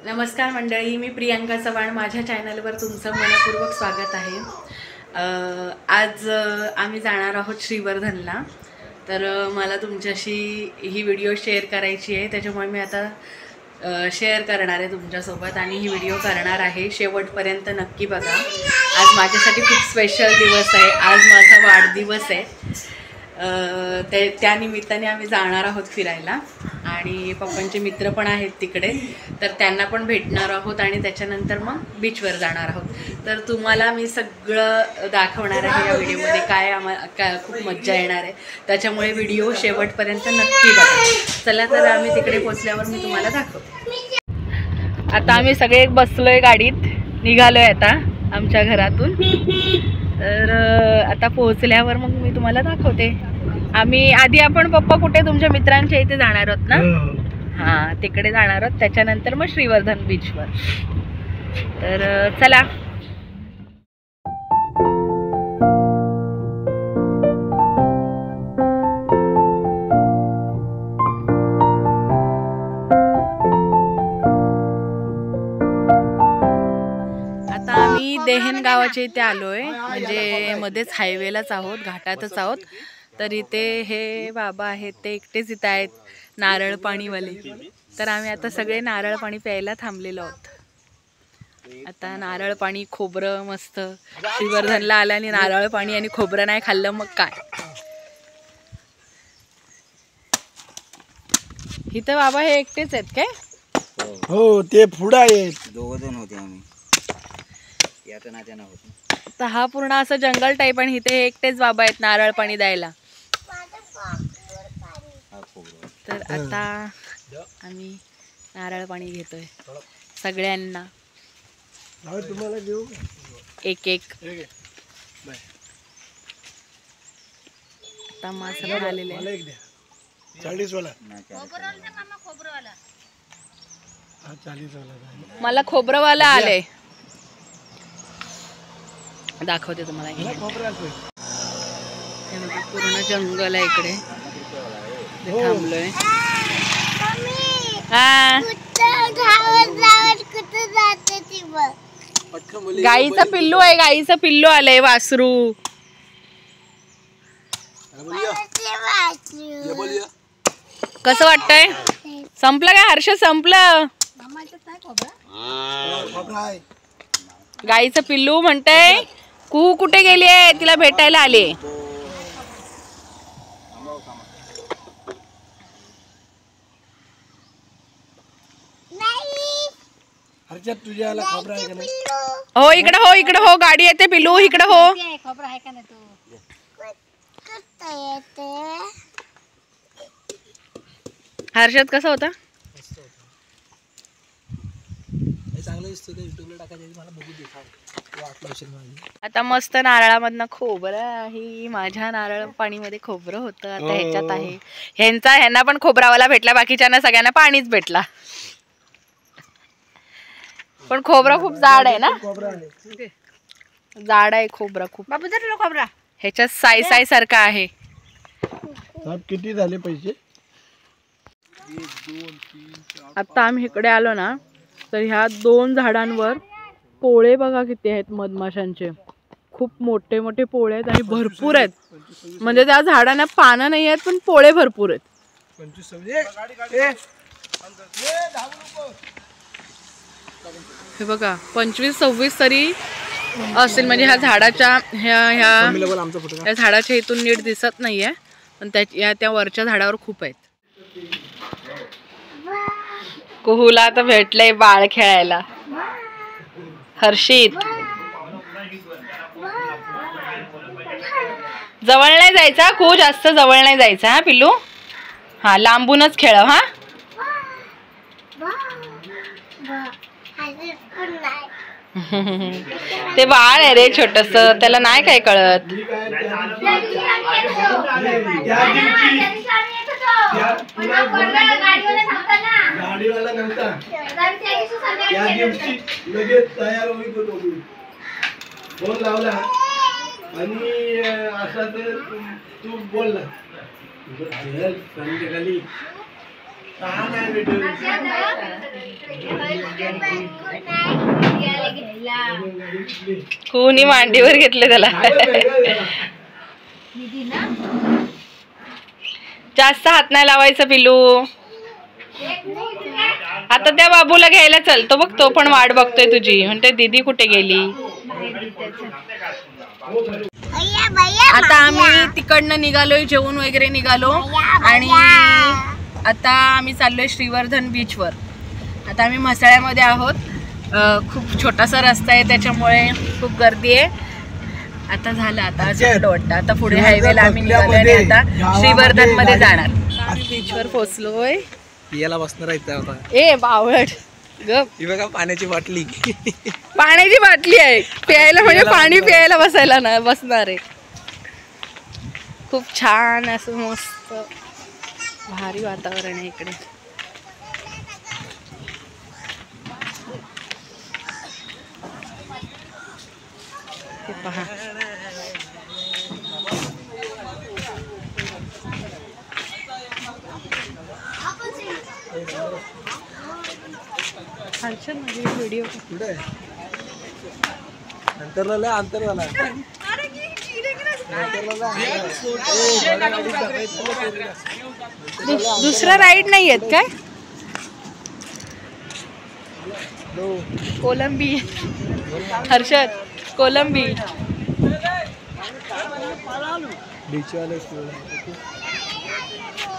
नमस्कार मंडळी, मी प्रियांका चव्हाण. माझ्या चॅनलवर तुमचं मनपूर्वक स्वागत आहे. आज आम्ही जाणार आहोत श्रीवर्धनला. तर मला तुमच्याशी ही व्हिडिओ शेअर करायची आहे, त्याच्यामुळे मी आता शेअर करणार आहे तुमच्यासोबत आणि ही व्हिडिओ करणार आहे. शेवटपर्यंत नक्की बघा. आज माझ्यासाठी खूप स्पेशल दिवस आहे. आज माझा वाढदिवस आहे. त्या निमित्ताने आम्ही जाणार आहोत फिरायला आणि पप्पांचे मित्र पण आहेत तिकडे, तर त्यांना पण भेटणार आहोत आणि त्याच्यानंतर मग बीचवर जाणार आहोत. तर तुम्हाला मी सगळं दाखवणार आहे या व्हिडिओमध्ये. काय खूप मज्जा येणार आहे, त्याच्यामुळे व्हिडिओ शेवटपर्यंत नक्की बघा. चला तर आम्ही तिकडे पोचल्यावर मी तुम्हाला दाखवते. आता आम्ही सगळे बसलोय गाडीत, निघालोय आता आमच्या घरातून. तर आता पोहोचल्यावर मग मी तुम्हाला दाखवते. आपण पप्पा कुठे तुमच्या मित्रांच्या इथे जाणार आहोत ना? हां, तिकडे जाणार आहोत. त्याच्यानंतर मग श्रीवर्धन बीचवर. तर चला. आता आम्ही देहन गावाच्या इथे आलोय, म्हणजे मध्येच हायवेलाच आहोत, घाटातच आहोत. तर इथे हे बाबा आहेत, ते एकटेच इथे आहेत, नारळ पाणीवाले. तर आम्ही आता सगळे नारळ पाणी प्यायला थांबलेलो आहोत. आता नारळ पाणी, खोबरं मस्त. श्रीवर्धनला आल्याने नारळ पाणी आणि खोबरं नाही खाल्लं मग काय. इथं बाबा हे एकटेच आहेत काय? हो, ते पुढे आहेत. दोघं होते आम्ही. तर हा पूर्ण असं जंगल टाईप आणि इथे एकटेच बाबा आहेत नारळ पाणी द्यायला. तर आता आम्ही नारळ पाणी घेतोय सगळ्यांना, तुम्हाला देऊ एक एक. आता मासा पण आलेले आहे. 40 वाला. मला खोबरंवाला आले, दाखवते तुम्हाला. पूर्ण जंगल आहे इकडे, थांबलोय. गाईचं पिल्लू आहे, गाईचं पिल्लू आलंय, वासरू. कसं वाटतंय? संपलं का हर्ष? संपलं. गाईचं पिल्लू म्हणतंय कुहू कुठे गेली आहे, तिला भेटायला आले. हो इकडे हो, इकडे हो, गाडी येते. पिल्लू इकडे हो. हर्षद कसा होता? आता मस्त नारळामधनं खोबरं. ही माझ्या नारळ पाणीमध्ये खोबरं होतं, आता ह्याच्यात आहे. ह्यांना पण खोबरावाला भेटला, बाकीच्यांना सगळ्यांना पाणीच भेटला. पण खोबरं खूप जाड आहे ना, जाड आहे खोबरं खूप. खोबरा ह्याच्यात साय सारखा आहे. किती झाले पैसे? आता आम्ही इकडे आलो ना, तर ह्या 2 झाडांवर पोळे बघा किती आहेत मधमाशांचे. खूप मोठे मोठे पोळे आहेत आणि भरपूर आहेत. म्हणजे त्या झाडांना पानं नाही आहेत, पण पोळे भरपूर आहेत. हे बघा 25-26 तरी असेल. म्हणजे ह्या झाडाच्या ह्या झाडाच्या इथून नीट दिसत नाहीये, पण त्या वरच्या झाडावर खूप आहेत. कुहूला आता भेटलंय बाळ खेळायला. हर्षित जवळ नाही जायचा, खूप जास्त जवळ नाही जायचा हा पिल्लू. हा, लांबूनच खेळ. हा ते बाळ आहे रे छोटस, त्याला नाही काय कळत. फोन लावला आणि असा तू बोलला संध्याकाळी कोणी मांडीवर घेतले त्याला. जास्त हात नाही लावायचं पिलू. आता त्या बाबूला घ्यायला चल, तो बघ तो पण वाट बघतोय तुझी, म्हणते दीदी कुठे गेली. आता आम्ही तिकडनं निघालोय, जेवून वगैरे निघालो आणि आता आम्ही चाललोय श्रीवर्धन बीचवर. आता आम्ही म्हसळ्यामध्ये आहोत. खूप छोटासा रस्ता आहे त्याच्यामुळे खूप गर्दी आहे. आता झालं, आता असं वाटतं आता पुढे हायवेला आम्ही निघालो आणि आता श्रीवर्धन मध्ये जाणार. आम्ही बीचवर पोहोचलोय. पियाला बसणार आहे आता. ए बावळट गप. ही बघा पाण्याची बाटली. पाण्याची बाटली आहे, प्यायला म्हणजे पाणी प्यायला बसायला ना बसणार आहे. खूप छान असं मस्त भारी वातावरण आहे इकडे. हे पहा, व्हिडिओ अंतर झाला. दुसरा राईड नाही आहेत काय? कोलंबी हर्षद, कोलंबी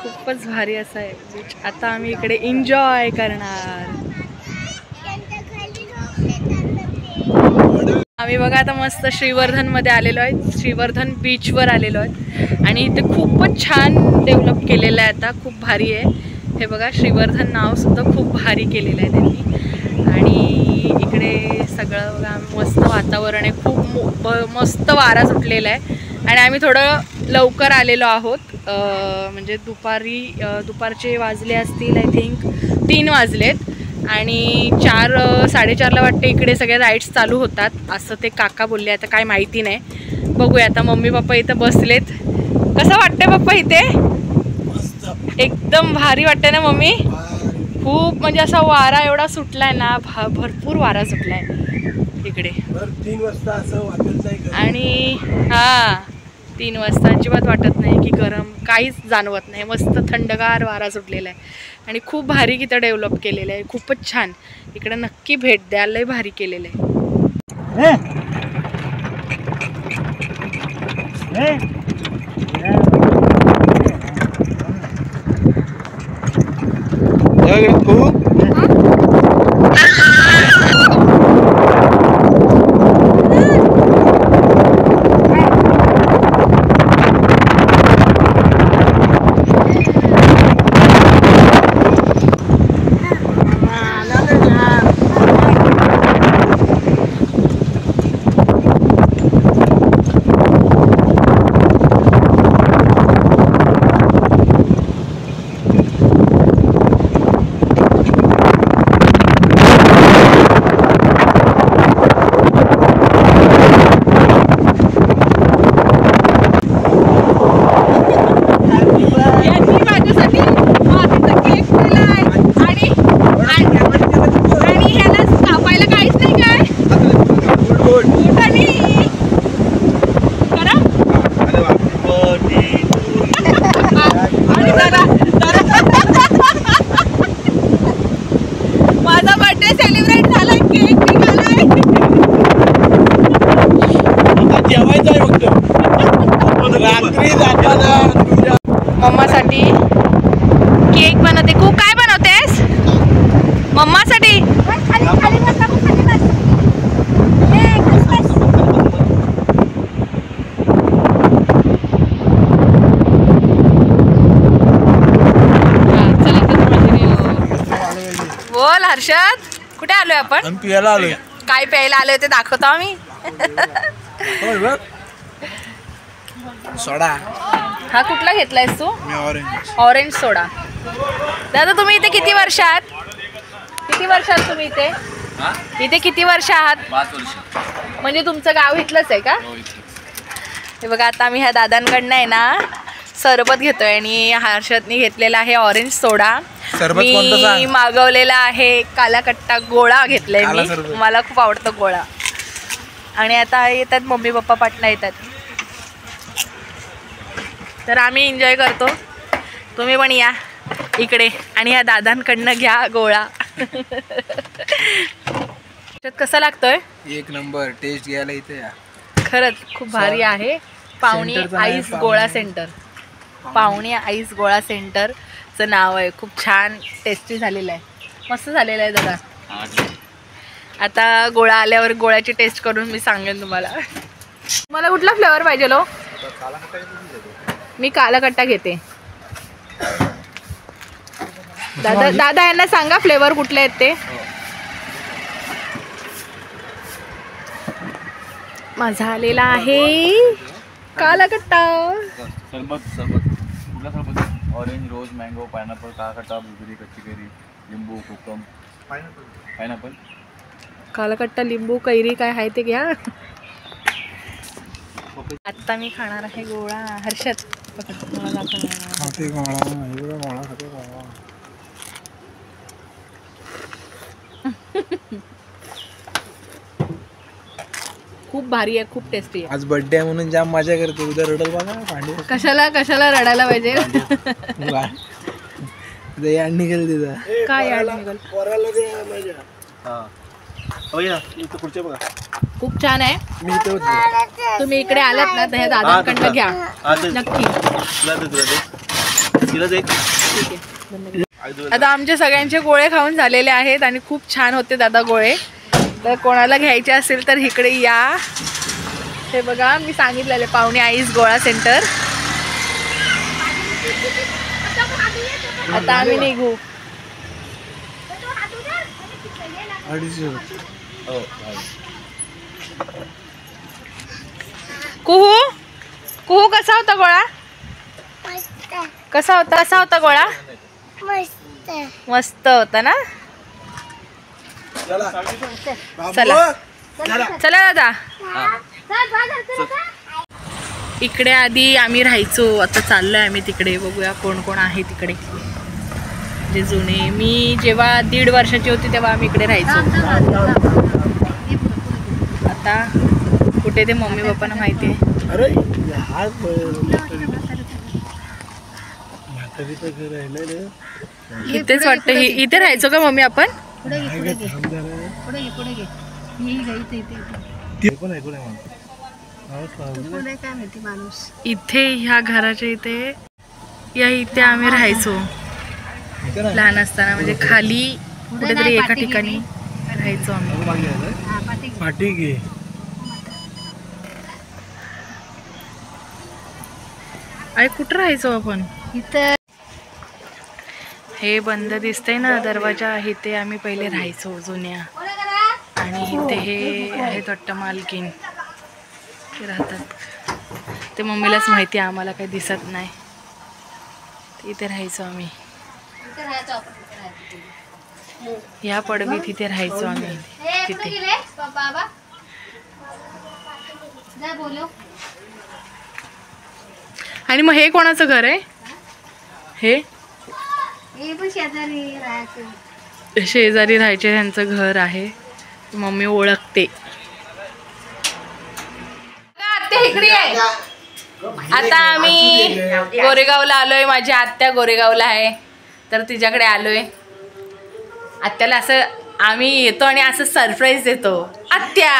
खूपच भारी असं आहे बीच. आता आम्ही इकडे एन्जॉय करणार. आम्ही बघा आता मस्त श्रीवर्धन मध्ये आलेलो आहे, श्रीवर्धन बीचवर आलेलो आहे आणि इथे खूपच छान डेव्हलप केलेलं आहे. आता खूप भारी आहे. हे बघा श्रीवर्धन नाव सुद्धा खूप भारी केलेलं आहे त्यांनी. आणि इकडे सगळं बघा मस्त वातावरण आहे, खूप मस्त वारा सुटलेला आहे. आणि आम्ही थोडं लवकर आलेलो आहोत, म्हणजे दुपारचे वाजले असतील आय थिंक 3 वाजलेत आणि 4-4:30ला वाटते इकडे सगळ्या राईड्स चालू होतात असं ते काका बोलले. आता काय माहिती नाही, बघूया. आता मम्मी पप्पा इथं बसलेत. कसं वाटतंय पप्पा इथे? एकदम भारी वाटतंय ना मम्मी? खूप म्हणजे असा वारा एवढा सुटलाय ना, भरपूर वारा सुटलाय इकडे. 3 वाजता असं वाटत नाही. आणि हां 3 वाजता अजिबात वाटत नाही की गरम, काहीच जाणवत नाही. मस्त थंडगार वारा सुटलेला आहे आणि खूप भारी इथं डेव्हलप केलेलं आहे. खूपच छान. इकडे नक्की भेट द्या, लय भारी केलेलं आहे. मम्मासाठी केक बनवते. खूप काय बनवतेस मम्मासाठी? बोल हर्षद, कुठे आलोय आपण? पियाला आलोय. काय प्यायला आलोय ते दाखवतो आम्ही. सोडा. हा कुठला घेतलायस तू? मी ऑरेंज. ऑरेंज सोडा. दादा तुम्ही इथे किती वर्ष आहात? किती वर्ष आहात तुम्ही इथे? इथे किती वर्ष आहात? 5 वर्ष. म्हणजे तुमचं गाव इथलंच आहे का? हे बघा आता आम्ही ह्या दादांकडनं आहे ना सरबत घेतोय आणि हर्षदनी घेतलेला आहे ऑरेंज सोडा. सरबत कोणतं मी सांग? मागवलेला आहे काला कट्टा गोळा घेतलाय काला मी. सरबत. मला खूप आवडतो गोळा. आणि आता येतात मम्मी पप्पा पाटणा येतात, तर आम्ही एन्जॉय करतो. तुम्ही पण या इकडे आणि या दादांकडनं घ्या गोळा. कसा लागतोय? एक नंबर टेस्ट घ्यायला इथे या. खरंच खूप भारी आहे. पावणी सेंटरचं आहे, आईस पावणी. गोळा सेंटर. पावणी आईस गोळा सेंटरचं नाव आहे. खूप छान टेस्टी झालेलं आहे, मस्त झालेलं आहे दादा. आता गोळा आल्यावर गोळ्याची टेस्ट करून मी सांगेन तुम्हाला. मला कुठला फ्लेवर पाहिजे लो? मी काला कट्टा घेते. दादा दादा यांना सांगा फ्लेवर कुठले आहेत ते. माझा आलेला आहे काला कट्टा. सरबत कुठला सरबत? ऑरेंज, रोज, मँगो, पायनॅपल, काळा ब्लूबेरी, कच्ची कैरी, लिंबू, कोकम, पायनॅपल. काला कट्टा, लिंबू, कैरी काय आहे ते घ्या. आता मी खाणार आहे गोळा. हर्षद पकड, मला दाखव. खूप भारी आहे, खूप टेस्टी आहे. आज बर्थडे आहे म्हणून जाम मजा करते. उद्या रडल बघा भांडी. कशाला रडायला पाहिजे? याड निघेल तिथं. काय याड निघाल? पोराला दे माझ्या. पुढचे बघा. खूप छान आहे. मी इथे होतो. तुम्ही इकडे आलात ना तर ह्या दादांकडनं घ्या नक्की. ठीक आहे. आता आमचे सगळ्यांचे गोळे खाऊन झालेले आहेत आणि खूप छान होते दादा गोळे. तर कोणाला घ्यायचे असेल तर इकडे या. हे बघा मी सांगितलेले पावणे आईस गोळा सेंटर. आता आम्ही निघू. कुहू कुहू कसा होता गोळा? कसा होता गोळा? मस्त होता ना. चला चला चला. चला दादा. इकडे आधी आम्ही राहायचो, आता चाललोय आम्ही तिकडे. बघूया कोण कोण आहे तिकडे. जे जुने, मी जेव्हा 1.5 वर्षाची होती तेव्हा आम्ही इकडे राहायचो. आता कुठे ते मम्मी पप्पांना माहिती आहे. अरे हा म्हातारीचं घर आहे ना रे. इथेच वाटतं. इथे राहायचो का मम्मी आपण? थांब जरा. ते पण ऐकू नाही मला. इथे ह्या घराच्या इथे इथे आम्ही राहायचो लहान असताना. म्हणजे खाली कुठेतरी एका ठिकाणी राहायचो आम्ही. पाठी घे. अरे कुठं राहायचो आपण? इथं. हे बंद दिसतंय ना दरवाजा, इथे आम्ही पहिले राहायचो जुन्या. आणि इथे हे आहेत वाटतं मालकीन, ते राहतात. ते मम्मीलाच माहिती आहे, आम्हाला काही दिसत नाही. इथे राहायचो आम्ही. या पडवी तिथे राहायचो आम्ही. तिथे आणि मग हे कोणाचं घर आहे? हे शेजारी राहायचे, त्यांचं घर आहे. मम्मी ओळखते. आता आम्ही गोरेगावला आलोय. माझी आत्या गोरेगावला आहे, तर तिच्याकडे आलोय. आत्याला असं आम्ही येतो आणि असं सरप्राईज देतो, आत्या.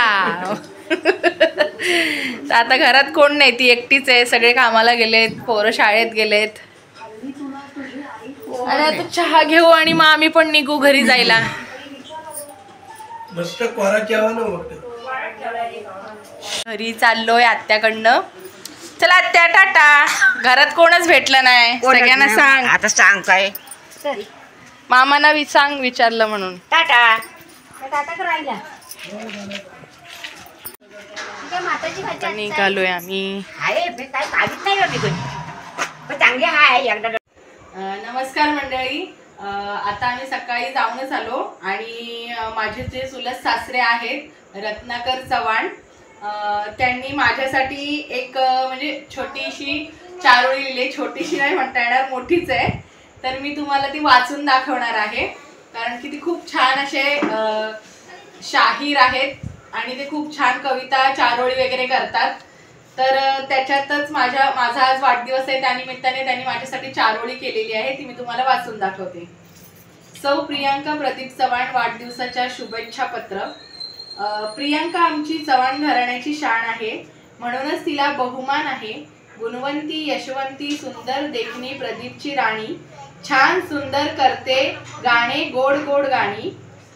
तर आता घरात कोण नाही, ती एकटीच आहे. सगळे कामाला गेलेत, पोरं शाळेत गेलेत. आणि आता चहा घेऊ आणि मग आम्ही पण निघू घरी जायला. मस्त कोरा चहा ना बघतो. घरी चाललोय आत्याकडनं. चला आत्या टाटा. घरात कोणच भेटलं नाही, सगळ्यांना सांग. आता सांग काय मामांना सांग विचारलं म्हणून. टाटा. आता निघालोय आम्ही. आहे मी काय पाहिजे नाही होती पण चांगली आहे एकदा. नमस्कार मंडळी. आता आम्ही सकाळी जाऊनच आलो आणि माझे जे चुलत सासरे आहेत रत्नाकर चव्हाण, त्यांनी माझ्यासाठी एक म्हणजे छोटीशी चारोळी लिहिली. छोटीशी नाही म्हणता येणार, मोठीच आहे. तर मी तुम्हाला ती वाचून दाखवणार आहे, कारण की ती खूप छान असे शाहीर आहेत आणि ते खूप छान कविता चारोळी वगैरे करतात. तर त्याच्यातच माझा आज वाढदिवस आहे, त्यानिमित्ताने त्यांनी माझ्यासाठी चारोळी केलेली आहे, ती मी तुम्हाला वाचून दाखवते. सौ प्रियांका प्रदीप चव्हाण वाढदिवसाच्या शुभेच्छा पत्र. प्रियांका आमची चव्हाण घराण्याची शान आहे, म्हणूनच तिला बहुमान आहे. गुणवंती यशवंती सुंदर देखणी प्रदीपची राणी, छान सुंदर करते गाणे गोड गोड गाणी.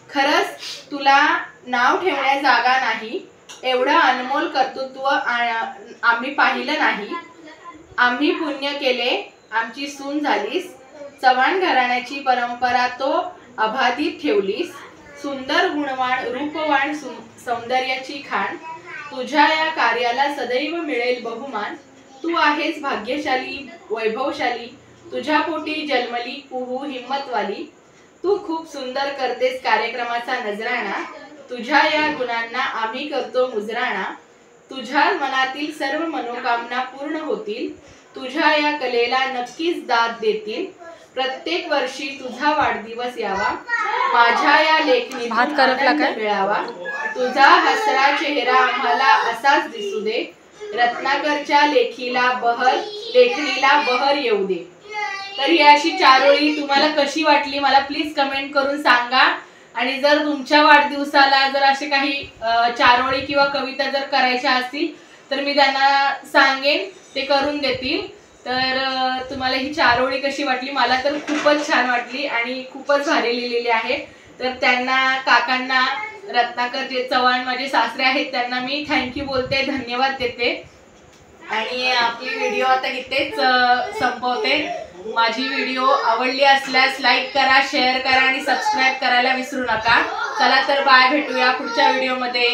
खरंच तुला नाव ठेवण्या जागा नाही, एवढं अनमोल कर्तृत्व आम्ही पाहिलं नाही. आम्ही पुण्य केले आमची सून झालीस, चव्हाण घराण्याची परंपरा तो अबाधित ठेवलीस. सुंदर गुणवान रूपवान सौंदर्याची खाण, तुझ्या या कार्याला सदैव मिळेल बहुमान. तू आहेस भाग्यशाली वैभवशाली, तुझ्या पोटी जन्मली कुहू हिम्मतवाली. तू खूप सुंदर करतेस कार्यक्रमाचा नजराणा, तुझ्या या गुणांना आम्ही करतो मुजराणा. तुझ्या मनातील सर्व मनोकामना पूर्ण होतील, तुझ्या या कलेला नक्कीच दाद देतील. प्रत्येक वर्षी तुझा वाढदिवस यावा, माझ्या या लेखणीतून आनंद मिळावा. तुझा हसरा चेहरा आम्हाला असाच दिसू दे, रत्नाकरच्या लेखणीला बहर येऊ दे. तर ही अशी चारोळी तुम्हाला कशी वाटली मला प्लीज कमेंट करून सांगा. आणि जर तुमच्या वाढदिवसाला जर असे काही चारोळी किंवा कविता जर करायच्या असतील तर मी त्यांना सांगेन, ते करून देतील. तर तुम्हाला ही चारोळी कशी वाटली? मला तर खूपच छान वाटली आणि खूपच भारी लिहिलेली आहे. तर त्यांना काकांना रत्नाकर जे चव्हाण माझे सासरे आहेत त्यांना मी थँक्यू बोलते, धन्यवाद देते. आणि आपली व्हिडिओ आता इथेच संपवते. माझी व्हिडिओ आवडली असल्यास लाईक करा, शेअर करा आणि सबस्क्राईब करायला विसरू नका. चला तर बाय, भेटूया पुढच्या व्हिडिओमध्ये.